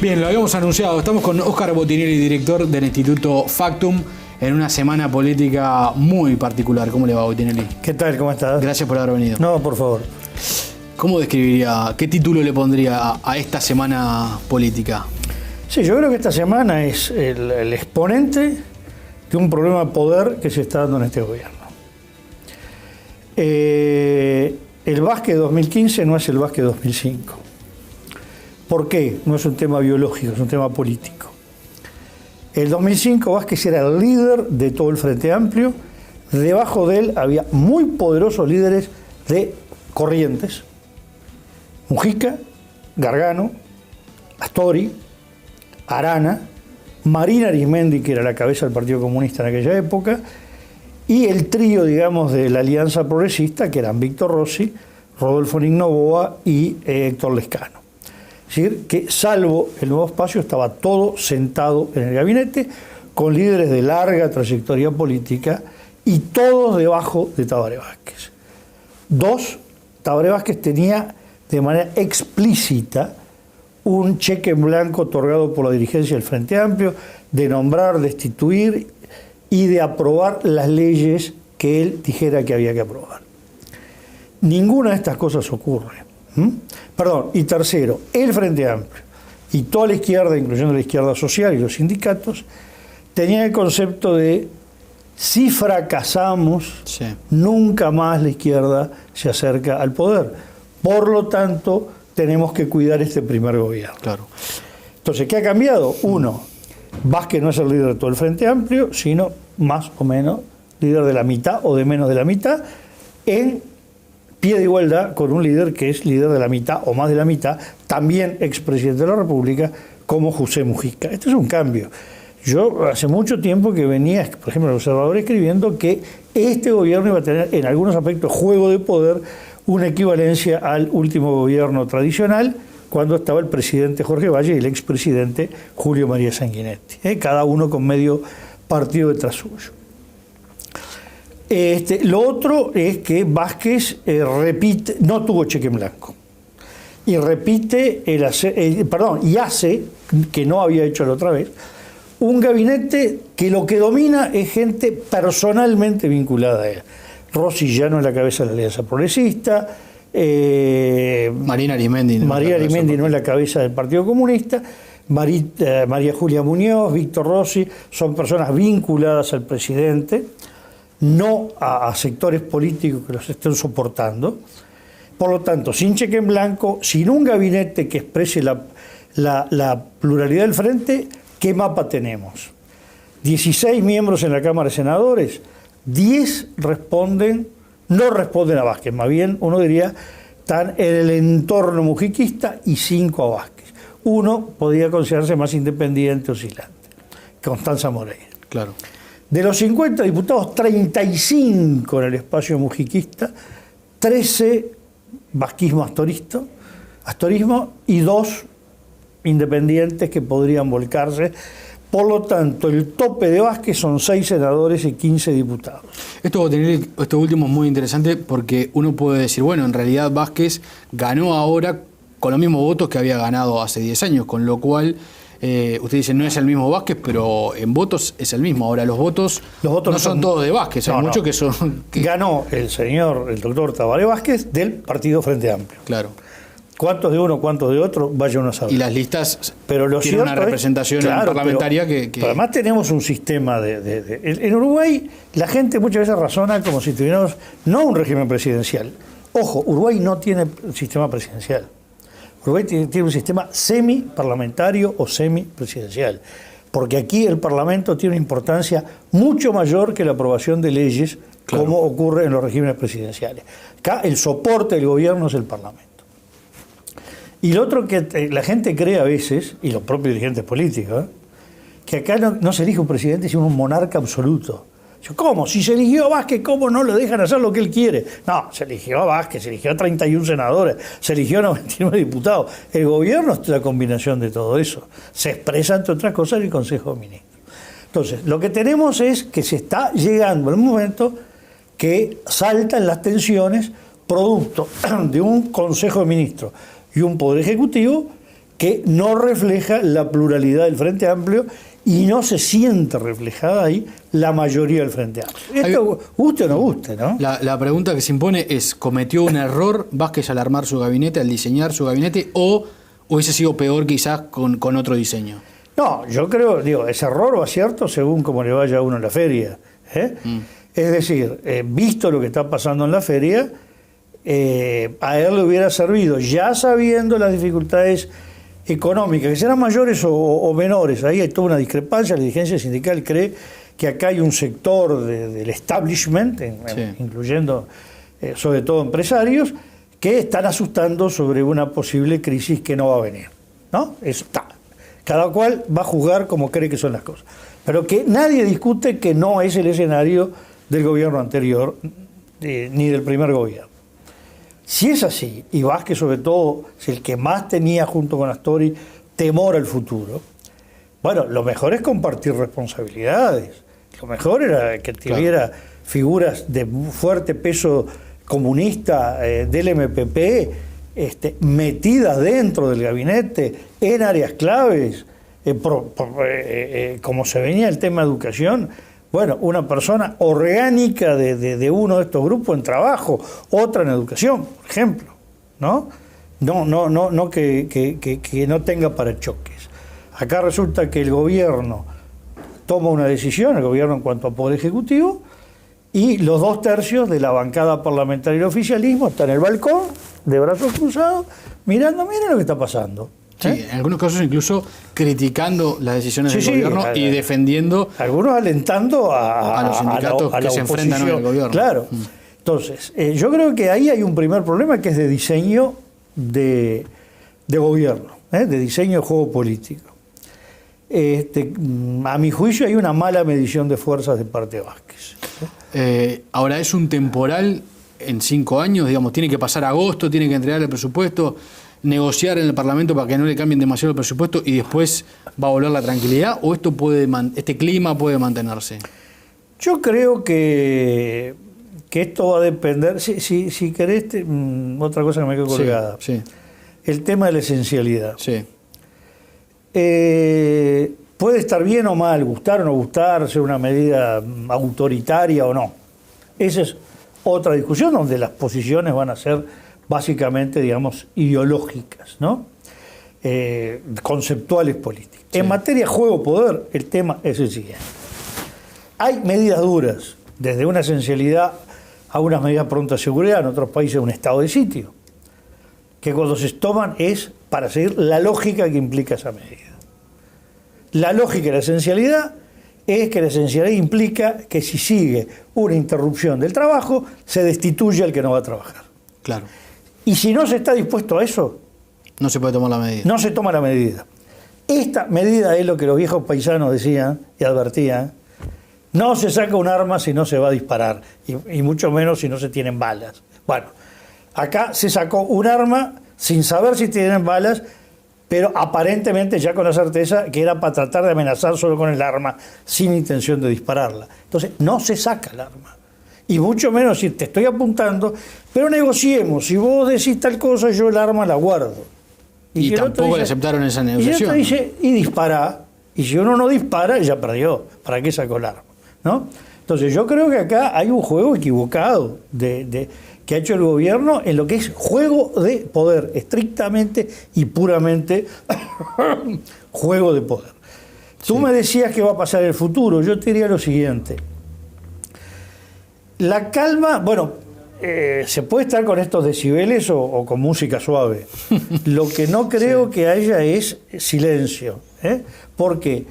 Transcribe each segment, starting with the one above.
Bien, lo habíamos anunciado. Estamos con Óscar Botinelli, director del Instituto Factum, en una semana política muy particular. ¿Cómo le va, Botinelli? ¿Qué tal? ¿Cómo estás? Gracias por haber venido. No, por favor. ¿Cómo describiría, qué título le pondría a esta semana política? Sí, yo creo que esta semana es el exponente de un problema de poder que se está dando en este gobierno. El Vázquez 2015 no es el Vázquez 2005. ¿Por qué? No es un tema biológico, es un tema político. El 2005 Vázquez era el líder de todo el Frente Amplio. Debajo de él había muy poderosos líderes de Corrientes. Mujica, Gargano, Astori, Arana, Marina Arismendi, que era la cabeza del Partido Comunista en aquella época, y el trío, digamos, de la Alianza Progresista, que eran Víctor Rossi, Rodolfo Noboa y Héctor Lescano. Es decir, que salvo el Nuevo Espacio estaba todo sentado en el gabinete, con líderes de larga trayectoria política y todos debajo de Tabaré Vázquez. Tabaré Vázquez tenía de manera explícita un cheque en blanco otorgado por la dirigencia del Frente Amplio de nombrar, destituir y de aprobar las leyes que él dijera que había que aprobar. Ninguna de estas cosas ocurre. Y tercero, el Frente Amplio y toda la izquierda, incluyendo la izquierda social y los sindicatos, tenían el concepto de si fracasamos, sí, nunca más la izquierda se acerca al poder. Por lo tanto, tenemos que cuidar este primer gobierno. Claro. Entonces, ¿qué ha cambiado? Uno, Vázquez no es el líder de todo el Frente Amplio, sino más o menos líder de la mitad o de menos de la mitad, en pie de igualdad con un líder que es líder de la mitad o más de la mitad, también expresidente de la República, como José Mujica. Este es un cambio. Yo hace mucho tiempo que venía, por ejemplo, el Observador escribiendo que este gobierno iba a tener en algunos aspectos juego de poder una equivalencia al último gobierno tradicional, cuando estaba el presidente Jorge Valle y el expresidente Julio María Sanguinetti, cada uno con medio partido detrás suyo. Lo otro es que Vázquez repite, no tuvo cheque en blanco, y repite y hace, que no había hecho la otra vez, un gabinete que lo que domina es gente personalmente vinculada a él. Rossi ya no es la cabeza de la Alianza Progresista, Marina Arismendi no es la cabeza del Partido Comunista, María Julia Muñoz, Víctor Rossi, son personas vinculadas al presidente, no a sectores políticos que los estén soportando. Por lo tanto, sin cheque en blanco, sin un gabinete que exprese la pluralidad del frente, ¿qué mapa tenemos? 16 miembros en la Cámara de Senadores, 10 no responden a Vázquez, más bien uno diría, están en el entorno mujiquista y 5 a Vázquez. Uno podría considerarse más independiente, oscilante, Constanza Moreira. Claro. De los 50 diputados, 35 en el espacio mujiquista, 13 vasquismo astorismo y 2 independientes que podrían volcarse. Por lo tanto, el tope de Vázquez son 6 senadores y 15 diputados. Esto último es muy interesante porque uno puede decir, bueno, en realidad Vázquez ganó ahora con los mismos votos que había ganado hace 10 años, con lo cual, usted dice, no es el mismo Vázquez, pero en votos es el mismo. Ahora, los votos no son todos de Vázquez, hay muchos que son... Ganó el doctor Tabaré Vázquez del Partido Frente Amplio. Claro. ¿Cuántos de uno, cuántos de otro? Vaya uno a saber. Y las listas tienen una representación parlamentaria pero además tenemos un sistema En Uruguay la gente muchas veces razona como si tuviéramos no un régimen presidencial. Ojo, Uruguay no tiene sistema presidencial. Uruguay tiene un sistema semi-parlamentario o semi-presidencial. Porque aquí el Parlamento tiene una importancia mucho mayor que la aprobación de leyes, claro, como ocurre en los regímenes presidenciales. Acá el soporte del gobierno es el Parlamento. Y lo otro que la gente cree a veces, y los propios dirigentes políticos, que acá no se elige un presidente, sino un monarca absoluto. ¿Cómo? Si se eligió a Vázquez, ¿cómo no le dejan hacer lo que él quiere? No, se eligió a Vázquez, se eligió a 31 senadores, se eligió a 99 diputados. El gobierno es la combinación de todo eso. Se expresa, entre otras cosas, en el Consejo de Ministros. Entonces, lo que tenemos es que se está llegando al momento que saltan las tensiones producto de un Consejo de Ministros y un Poder Ejecutivo que no refleja la pluralidad del Frente Amplio y no se siente reflejada ahí la mayoría del Frente Amplio. Esto guste o no guste, ¿no? La pregunta que se impone es, ¿cometió un error Vázquez al armar su gabinete, al diseñar su gabinete, o hubiese sido peor quizás con otro diseño? No, yo creo, es error o acierto según cómo le vaya a uno en la feria. Es decir, visto lo que está pasando en la feria, a él le hubiera servido, ya sabiendo las dificultades económicas, que serán mayores o menores, ahí hay toda una discrepancia, la dirigencia sindical cree que acá hay un sector del establishment, incluyendo sobre todo empresarios, que están asustando sobre una posible crisis que no va a venir, ¿no? Eso está. Cada cual va a juzgar como cree que son las cosas. Pero que nadie discute que no es el escenario del gobierno anterior, ni del primer gobierno. Si es así, y Vázquez sobre todo es el que más tenía junto con Astori temor al futuro, bueno, lo mejor es compartir responsabilidades. Lo mejor era que tuviera figuras de fuerte peso comunista del MPP metidas dentro del gabinete en áreas claves, como se venía el tema de educación. Bueno, una persona orgánica de uno de estos grupos en trabajo, otra en educación, por ejemplo, ¿no? No que no tenga parachoques. Acá resulta que el gobierno toma una decisión, el gobierno en cuanto a poder ejecutivo, y los 2/3 de la bancada parlamentaria y el oficialismo están en el balcón, de brazos cruzados, miren lo que está pasando. Sí, en algunos casos incluso criticando las decisiones del gobierno y defendiendo... Algunos alentando a los sindicatos que se enfrentan al gobierno. Claro. Entonces, yo creo que ahí hay un primer problema que es de diseño de gobierno, de diseño de juego político. A mi juicio hay una mala medición de fuerzas de parte de Vázquez. Ahora, ¿es un temporal en 5 años? Digamos, ¿tiene que pasar agosto, tiene que entregar el presupuesto, negociar en el Parlamento para que no le cambien demasiado el presupuesto y después va a volver la tranquilidad? ¿O este clima puede mantenerse? Yo creo que esto va a depender... Si querés, otra cosa que me quedó colgada. Sí. El tema de la esencialidad. Sí. Puede estar bien o mal, gustar o no gustar, ser una medida autoritaria o no. Esa es otra discusión donde las posiciones van a ser básicamente, digamos, ideológicas, ¿no? Conceptuales políticas. Sí. En materia juego-poder, el tema es el siguiente. Hay medidas duras, desde una esencialidad a unas medidas pronta seguridad, en otros países un estado de sitio, que cuando se toman es para seguir la lógica que implica esa medida. La lógica de la esencialidad es que la esencialidad implica que si sigue una interrupción del trabajo, se destituye al que no va a trabajar. Claro. Y si no se está dispuesto a eso, no se puede tomar la medida. No se toma la medida. Esta medida es lo que los viejos paisanos decían y advertían. No se saca un arma si no se va a disparar, y mucho menos si no se tienen balas. Bueno, acá se sacó un arma sin saber si tienen balas, pero aparentemente ya con la certeza que era para tratar de amenazar solo con el arma, sin intención de dispararla. Entonces, no se saca el arma. Y mucho menos si te estoy apuntando, pero negociemos. Si vos decís tal cosa, yo el arma la guardo. Y tampoco le aceptaron esa negociación. Y el otro dice, y dispara. Y si uno no dispara, ya perdió. ¿Para qué sacó el arma? ¿No? Entonces, yo creo que acá hay un juego equivocado que ha hecho el gobierno en lo que es juego de poder, estrictamente y puramente juego de poder. Tú me decías que va a pasar en el futuro, yo te diría lo siguiente. La calma, bueno, se puede estar con estos decibeles o con música suave. Lo que no creo que haya es silencio. ¿Por qué?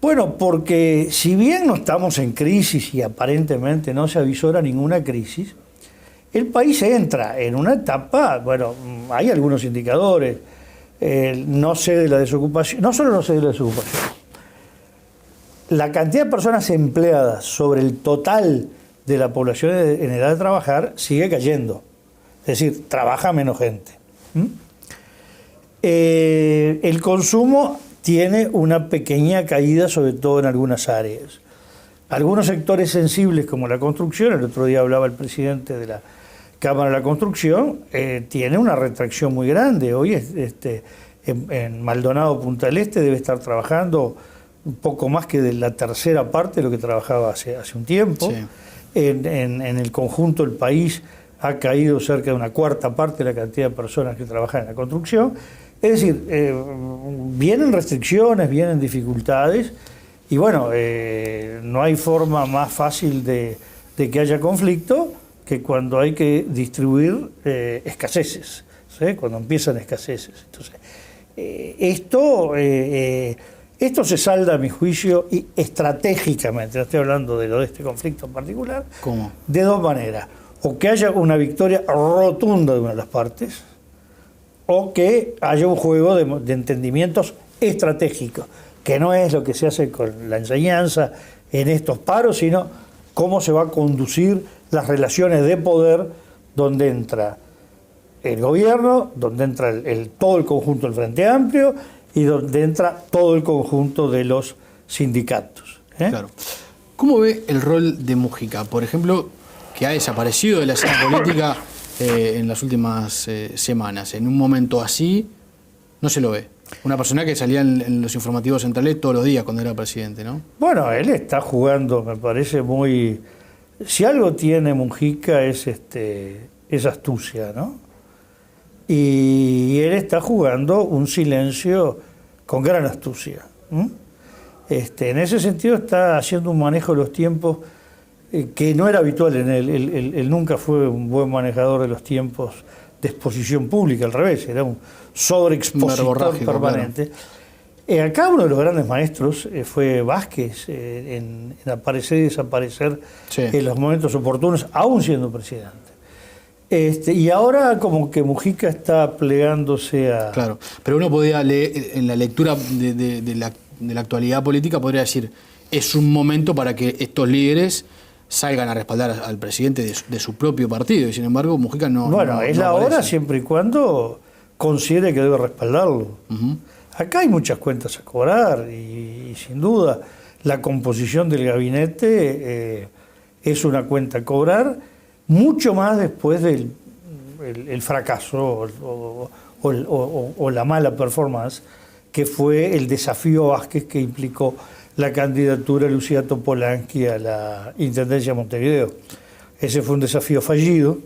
Bueno, porque si bien no estamos en crisis y aparentemente no se avisora ninguna crisis, el país entra en una etapa, bueno, hay algunos indicadores, no sé de la desocupación, no solo no sé de la desocupación, la cantidad de personas empleadas sobre el total de la población en edad de trabajar sigue cayendo, es decir, trabaja menos gente. El consumo tiene una pequeña caída, sobre todo en algunas áreas. Algunos sectores sensibles como la construcción, el otro día hablaba el presidente de la Cámara de la Construcción, tiene una retracción muy grande. Hoy en Maldonado, Punta del Este, debe estar trabajando un poco más que de la tercera parte de lo que trabajaba hace un tiempo. Sí. En el conjunto del país ha caído cerca de una cuarta parte de la cantidad de personas que trabajan en la construcción. Es decir, vienen restricciones, vienen dificultades, y bueno, no hay forma más fácil de que haya conflicto que cuando hay que distribuir escaseces, ¿sí? Cuando empiezan escaseces. Entonces, esto se salda, a mi juicio, y estratégicamente, no estoy hablando de este conflicto en particular, ¿Cómo? de dos maneras: o que haya una victoria rotunda de una de las partes, o que haya un juego de entendimientos estratégicos, que no es lo que se hace con la enseñanza en estos paros, sino cómo se va a conducir las relaciones de poder, donde entra el gobierno, donde entra todo el conjunto del Frente Amplio y donde entra todo el conjunto de los sindicatos. Claro. ¿Cómo ve el rol de Mujica, por ejemplo, que ha desaparecido de la escena política en las últimas semanas? En un momento así no se lo ve. Una persona que salía en los informativos centrales todos los días cuando era presidente, ¿no? Bueno, él está jugando, me parece muy... Si algo tiene Mujica es astucia, ¿no? Y él está jugando un silencio con gran astucia. En ese sentido está haciendo un manejo de los tiempos que no era habitual en él. Él nunca fue un buen manejador de los tiempos de exposición pública, al revés, era un sobreexpositor permanente. Claro. Acá uno de los grandes maestros fue Vázquez, en aparecer y desaparecer en los momentos oportunos, aún siendo presidente. Y ahora como que Mujica está plegándose a... Claro, pero uno podría leer, en la lectura de la actualidad política, podría decir, es un momento para que estos líderes salgan a respaldar al presidente de su propio partido, y sin embargo Mujica no... Bueno, es la hora siempre y cuando considere que debe respaldarlo. Acá hay muchas cuentas a cobrar y sin duda la composición del gabinete es una cuenta a cobrar, mucho más después del el fracaso o la mala performance que fue el desafío Vázquez, que implicó la candidatura de Lucía Topolansky a la Intendencia de Montevideo. Ese fue un desafío fallido,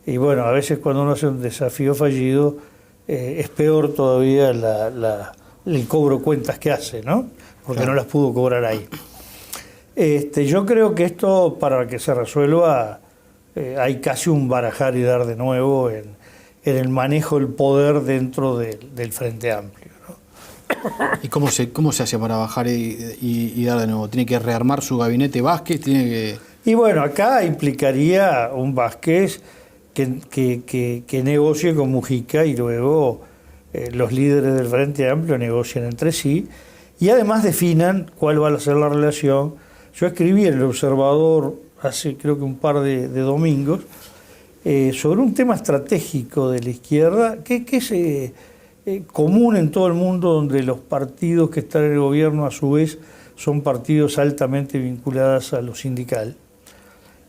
y bueno, a veces cuando uno hace un desafío fallido es peor todavía el cobro de cuentas que hace, ¿no? Porque no las pudo cobrar ahí. Yo creo que esto, para que se resuelva, hay casi un barajar y dar de nuevo en el manejo del poder dentro del Frente Amplio, ¿no? ¿Y cómo se hace para bajar y dar de nuevo? ¿Tiene que rearmar su gabinete Vázquez? Y bueno, acá implicaría un Vázquez que negocie con Mujica, y luego los líderes del Frente Amplio negocien entre sí y además definan cuál va a ser la relación. Yo escribí en El Observador hace creo que un par de domingos sobre un tema estratégico de la izquierda que es común en todo el mundo, donde los partidos que están en el gobierno a su vez son partidos altamente vinculados a lo sindical,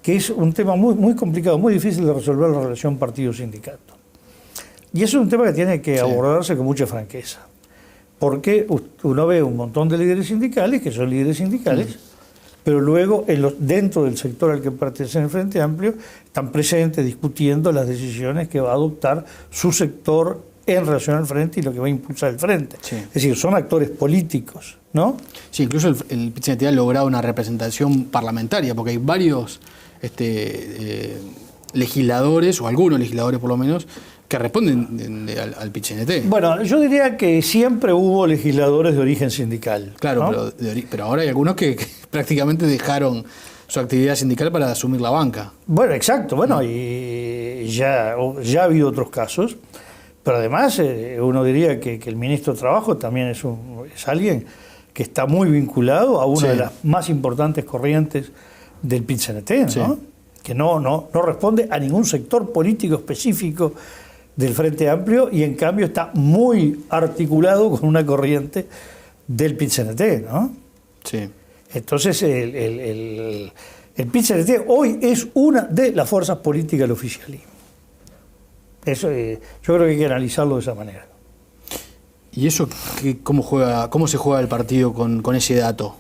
que es un tema muy, muy complicado, muy difícil de resolver, la relación partido-sindicato. Y eso es un tema que tiene que abordarse con mucha franqueza, porque uno ve un montón de líderes sindicales que son líderes sindicales, pero luego dentro del sector al que pertenece el Frente Amplio están presentes discutiendo las decisiones que va a adoptar su sector en relación al Frente y lo que va a impulsar el Frente. Sí. Es decir, son actores políticos, ¿no? Sí, incluso el PIT-CNT ha logrado una representación parlamentaria, porque hay varios legisladores, o algunos legisladores por lo menos, que responden al PIT-CNT. Bueno, yo diría que siempre hubo legisladores de origen sindical. Claro, ¿no? pero ahora hay algunos que prácticamente dejaron su actividad sindical para asumir la banca. Bueno, exacto. Bueno, y ya ha habido otros casos, pero además uno diría que el ministro de Trabajo también es alguien que está muy vinculado a una de las más importantes corrientes del PIT-CNT, ¿no? Sí. Que no responde a ningún sector político específico del Frente Amplio, y en cambio está muy articulado con una corriente del PIT-CNT, ¿no? Sí. Entonces el PIT-CNT hoy es una de las fuerzas políticas del oficialismo. Eso, yo creo que hay que analizarlo de esa manera. ¿Y eso cómo se juega el partido con ese dato?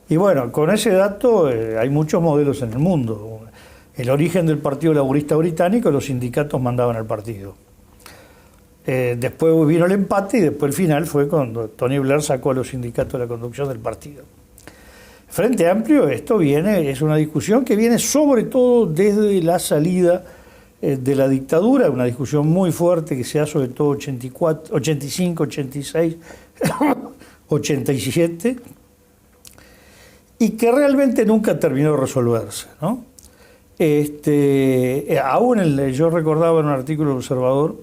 Y bueno, con ese dato hay muchos modelos en el mundo. El origen del Partido Laborista Británico, los sindicatos mandaban al partido. Después vino el empate y después el final fue cuando Tony Blair sacó a los sindicatos de la conducción del partido. Frente Amplio, es una discusión que viene sobre todo desde la salida de la dictadura, una discusión muy fuerte que se da sobre todo 84, 85, 86, 87, y que realmente nunca terminó de resolverse, ¿no? Yo recordaba en un artículo del Observador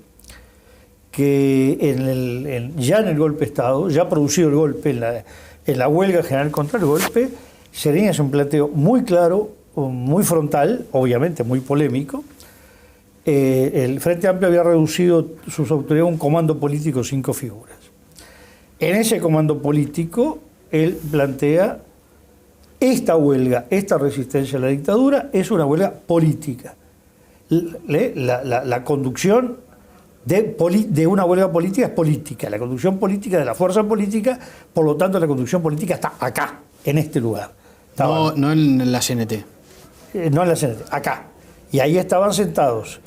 que ya en el golpe de Estado, ya producido el golpe, en la huelga general contra el golpe, Sereni hace un planteo muy claro, muy frontal, obviamente muy polémico. El Frente Amplio había reducido sus autoridades a un comando político 5 figuras. En ese comando político, él plantea esta huelga, esta resistencia a la dictadura es una huelga política. La conducción de una huelga política es política, la conducción política de la fuerza política, por lo tanto la conducción política está acá, en este lugar. No en la CNT. No en la CNT, acá. Y ahí estaban sentados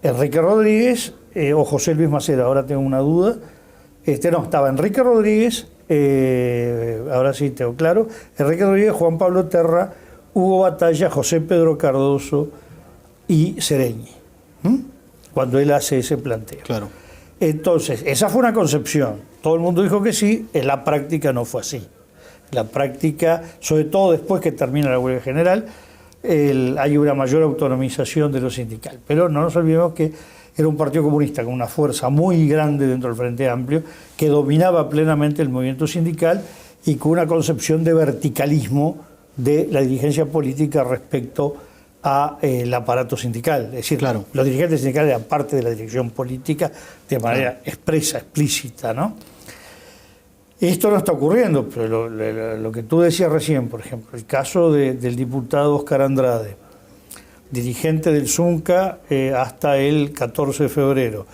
Enrique Rodríguez o José Luis Macera, ahora tengo una duda. Estaba Enrique Rodríguez, ahora sí tengo claro, Enrique Rodríguez, Juan Pablo Terra, Hugo Batalla, José Pedro Cardoso y Sereni, cuando él hace ese planteo. Claro. Entonces, esa fue una concepción. Todo el mundo dijo que sí, en la práctica no fue así. La práctica, sobre todo después que termina la huelga general, hay una mayor autonomización de lo sindical. Pero no nos olvidemos que era un partido comunista con una fuerza muy grande dentro del Frente Amplio, que dominaba plenamente el movimiento sindical y con una concepción de verticalismo de la dirigencia política respecto al aparato sindical. Es decir, claro, los dirigentes sindicales eran parte de la dirección política de manera expresa, explícita, ¿no? Esto no está ocurriendo, pero lo que tú decías recién, por ejemplo, el caso del diputado Oscar Andrade, dirigente del Zunca hasta el 14 de febrero,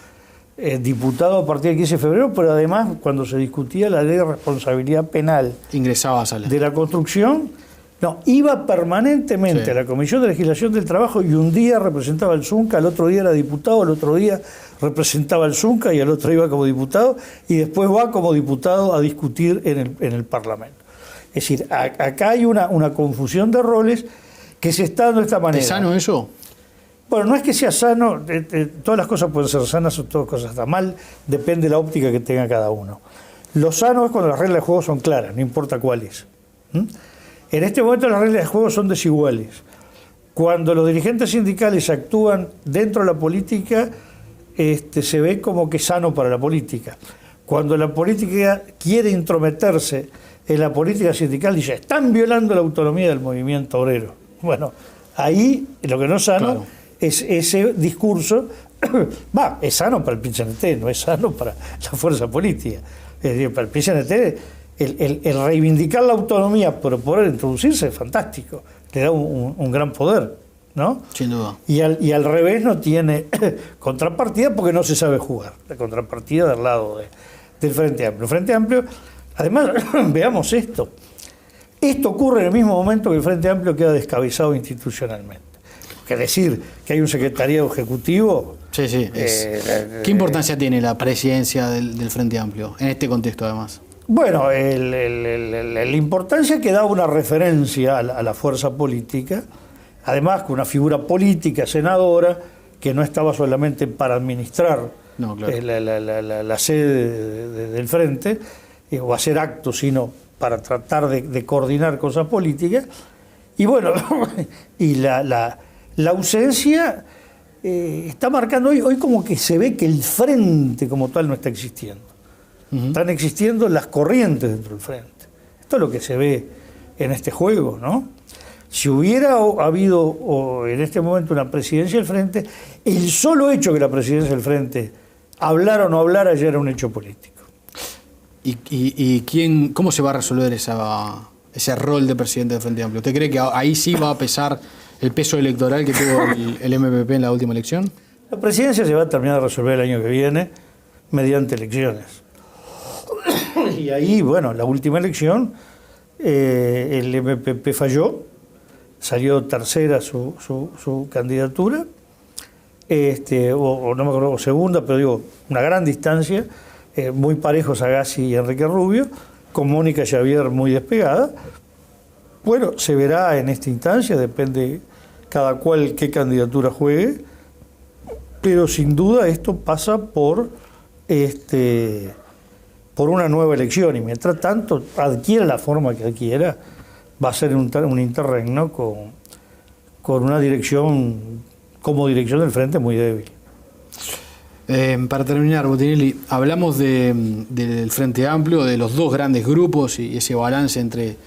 diputado a partir del 15 de febrero, pero además cuando se discutía la ley de responsabilidad penal ingresaba a sala de la construcción, iba permanentemente a la Comisión de Legislación del Trabajo y un día representaba al Zunca, al otro día era diputado, al otro día representaba al Zunca y al otro iba como diputado y después va como diputado a discutir en el Parlamento. Es decir, acá hay una confusión de roles que se está dando de esta manera. ¿Es sano eso? Bueno, no es que sea sano, todas las cosas pueden ser sanas o todas las cosas están mal, depende de la óptica que tenga cada uno. Lo sano es cuando las reglas de juego son claras, no importa cuáles. En este momento las reglas de juego son desiguales. Cuando los dirigentes sindicales actúan dentro de la política, se ve como que es sano para la política. Cuando la política quiere intrometerse en la política sindical, dice, están violando la autonomía del movimiento obrero. Bueno, ahí lo que no es sano es ese discurso, es sano para el PCNT, no es sano para la fuerza política. Es decir, para el PCNT el reivindicar la autonomía por poder introducirse es fantástico, le da un gran poder, ¿no? Sin duda. Y al revés no tiene contrapartida porque no se sabe jugar, la contrapartida del lado del Frente Amplio. El Frente Amplio, además, veamos esto ocurre en el mismo momento que el Frente Amplio queda descabezado institucionalmente. Es decir, que hay un secretariado ejecutivo. Sí. ¿Qué importancia tiene la presidencia del Frente Amplio en este contexto, además? Bueno, la importancia que da una referencia a la fuerza política, además con una figura política senadora que no estaba solamente para administrar la sede del Frente o hacer actos, sino para tratar de coordinar cosas políticas. Y bueno, y la ausencia está marcando hoy como que se ve que el Frente como tal no está existiendo. Están existiendo las corrientes dentro del Frente. Esto es lo que se ve en este juego, ¿no? Si hubiera habido en este momento una presidencia del Frente, el solo hecho que la presidencia del Frente hablara o no hablara ya era un hecho político. ¿Y cómo se va a resolver ese rol de presidente del Frente Amplio? ¿Usted cree que ahí sí va a pesar el peso electoral que tuvo el MPP en la última elección? La presidencia se va a terminar de resolver el año que viene mediante elecciones. Y ahí, bueno, la última elección, el MPP falló, salió tercera su candidatura, o no me acuerdo, segunda, pero digo, una gran distancia, muy parejos Agassi y Enrique Rubio, con Mónica Xavier muy despegada. Bueno, se verá en esta instancia, depende cada cual qué candidatura juegue, pero sin duda esto pasa por una nueva elección, y mientras tanto adquiera la forma que adquiera, va a ser un interregno con una dirección, como dirección del frente, muy débil. Para terminar, Botinelli, hablamos del Frente Amplio, de los dos grandes grupos y ese balance entre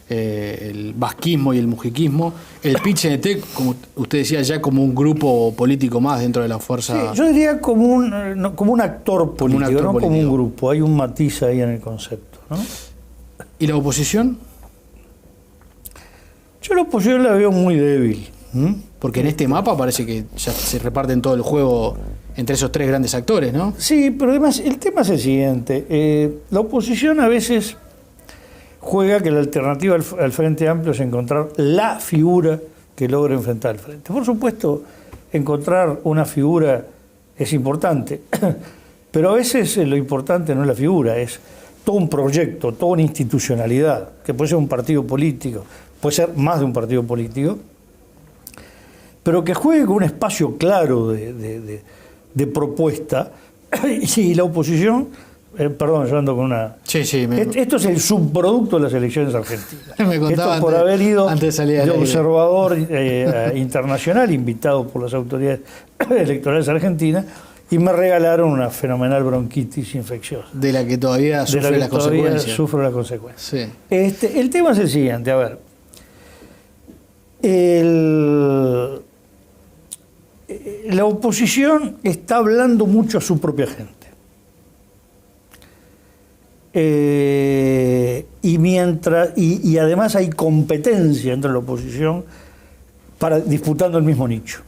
el vasquismo y el mujiquismo. El PIT-CNT, como usted decía, ya como un grupo político más dentro de la fuerza. Sí, yo diría como un actor político, no como un grupo. Hay un matiz ahí en el concepto, ¿no? ¿Y la oposición? Yo la oposición la veo muy débil. Porque en este mapa parece que ya se reparten todo el juego entre esos tres grandes actores, ¿no? Sí, pero además el tema es el siguiente. La oposición a veces juega que la alternativa al Frente Amplio es encontrar la figura que logre enfrentar al Frente. Por supuesto, encontrar una figura es importante, pero a veces lo importante no es la figura, es todo un proyecto, toda una institucionalidad, que puede ser un partido político, puede ser más de un partido político, pero que juegue con un espacio claro de propuesta. Y la oposición, perdón, yo ando con una... Sí, Esto es el subproducto de las elecciones argentinas. Me contaba esto por haber ido de observador internacional, invitado por las autoridades electorales argentinas, y me regalaron una fenomenal bronquitis infecciosa. De la que todavía sufre las consecuencias. Sufre las consecuencias. Sí. El tema es el siguiente, a ver. La oposición está hablando mucho a su propia gente. Y además hay competencia entre la oposición disputando el mismo nicho.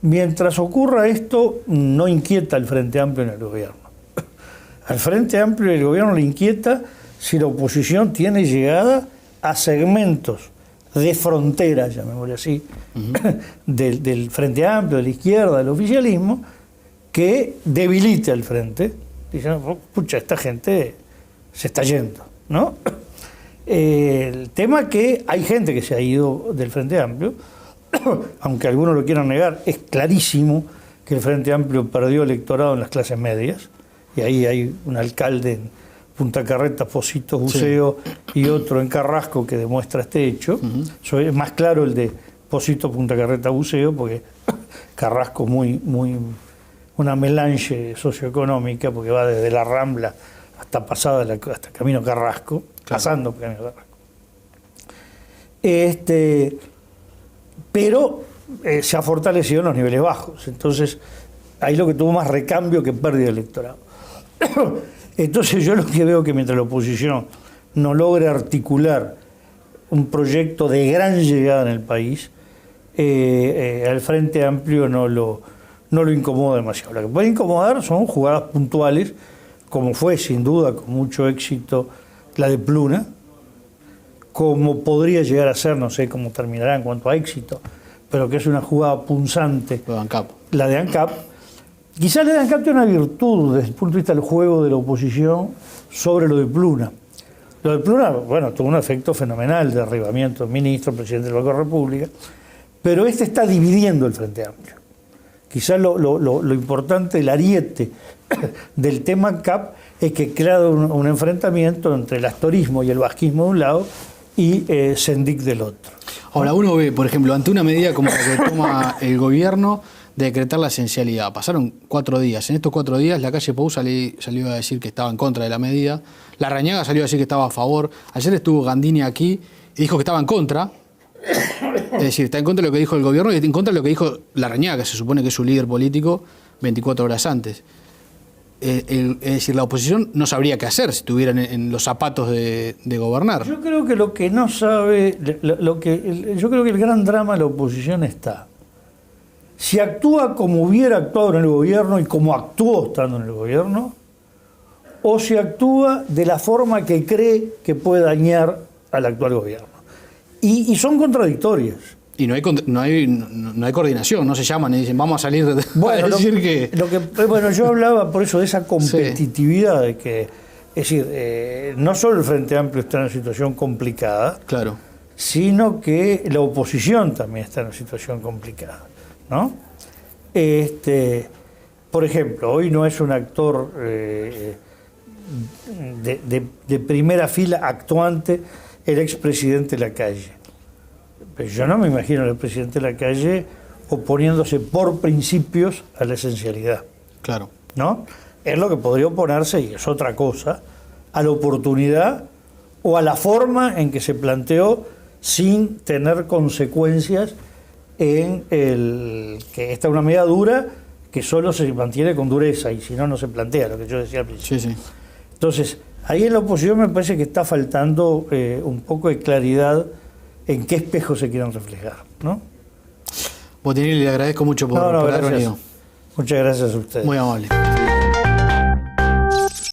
Mientras ocurra esto, no inquieta al Frente Amplio en el gobierno. Al Frente Amplio y el gobierno le inquieta si la oposición tiene llegada a segmentos de frontera, llamémosle así, del Frente Amplio, de la izquierda, del oficialismo, que debilite al Frente. Dicen, pucha, esta gente se está yendo, ¿no? El tema es que hay gente que se ha ido del Frente Amplio, aunque algunos lo quieran negar, es clarísimo que el Frente Amplio perdió electorado en las clases medias, y ahí hay un alcalde en Punta Carretas, Positos, Buceo, y otro en Carrasco que demuestra este hecho. Es más claro el de Positos, Punta Carretas, Buceo, porque Carrasco muy una melange socioeconómica, porque va desde la Rambla hasta hasta Camino Carrasco, pasando Camino Carrasco. Pero se ha fortalecido en los niveles bajos. Entonces, ahí lo que tuvo más recambio que pérdida de electorado. Entonces, yo lo que veo que mientras la oposición no logre articular un proyecto de gran llegada en el país, al Frente Amplio no lo incomoda demasiado. Lo que puede incomodar son jugadas puntuales, como fue sin duda con mucho éxito la de Pluna, como podría llegar a ser, no sé cómo terminará en cuanto a éxito, pero que es una jugada punzante, la de ANCAP. Quizás la de ANCAP tiene una virtud desde el punto de vista del juego de la oposición sobre lo de Pluna. Lo de Pluna, bueno, tuvo un efecto fenomenal de derribamiento del ministro, presidente del Banco de la República, pero está dividiendo el Frente Amplio. Quizás lo importante, el ariete del tema ANCAP es que crea un enfrentamiento entre el astorismo y el vasquismo de un lado y Sendik del otro. Ahora, uno ve, por ejemplo, ante una medida como la que toma el gobierno de decretar la esencialidad. Pasaron 4 días. En estos 4 días la calle Pou salió a decir que estaba en contra de la medida. Larrañaga salió a decir que estaba a favor. Ayer estuvo Gandini aquí y dijo que estaba en contra. Es decir, está en contra de lo que dijo el gobierno y en contra de lo que dijo Larrañaga, que se supone que es su líder político 24 horas antes. Es decir, la oposición no sabría qué hacer si estuvieran en los zapatos de gobernar. Yo creo que lo que no sabe, yo creo que el gran drama de la oposición está. Si actúa como hubiera actuado en el gobierno y como actuó estando en el gobierno, o se actúa de la forma que cree que puede dañar al actual gobierno. Y son contradictorias. Y no hay coordinación, no se llaman y dicen vamos a salir Bueno, a decir que... bueno, yo hablaba por eso de esa competitividad, de que, es decir, no solo el Frente Amplio está en una situación complicada, Claro. sino que la oposición también está en una situación complicada, ¿no? Por ejemplo, hoy no es un actor de primera fila actuante el expresidente Lacalle. Pero yo no me imagino al presidente Lacalle oponiéndose por principios a la esencialidad. Claro. ¿No? Es lo que podría oponerse, y es otra cosa, a la oportunidad o a la forma en que se planteó sin tener consecuencias en que esta es una medida dura que solo se mantiene con dureza y si no, no se plantea, lo que yo decía al principio. Sí, sí. Entonces, ahí en la oposición me parece que está faltando un poco de claridad en qué espejo se quieren reflejar, ¿no? Botinelli, le agradezco mucho por haber gracias. venido. Muchas gracias a ustedes. Muy amable.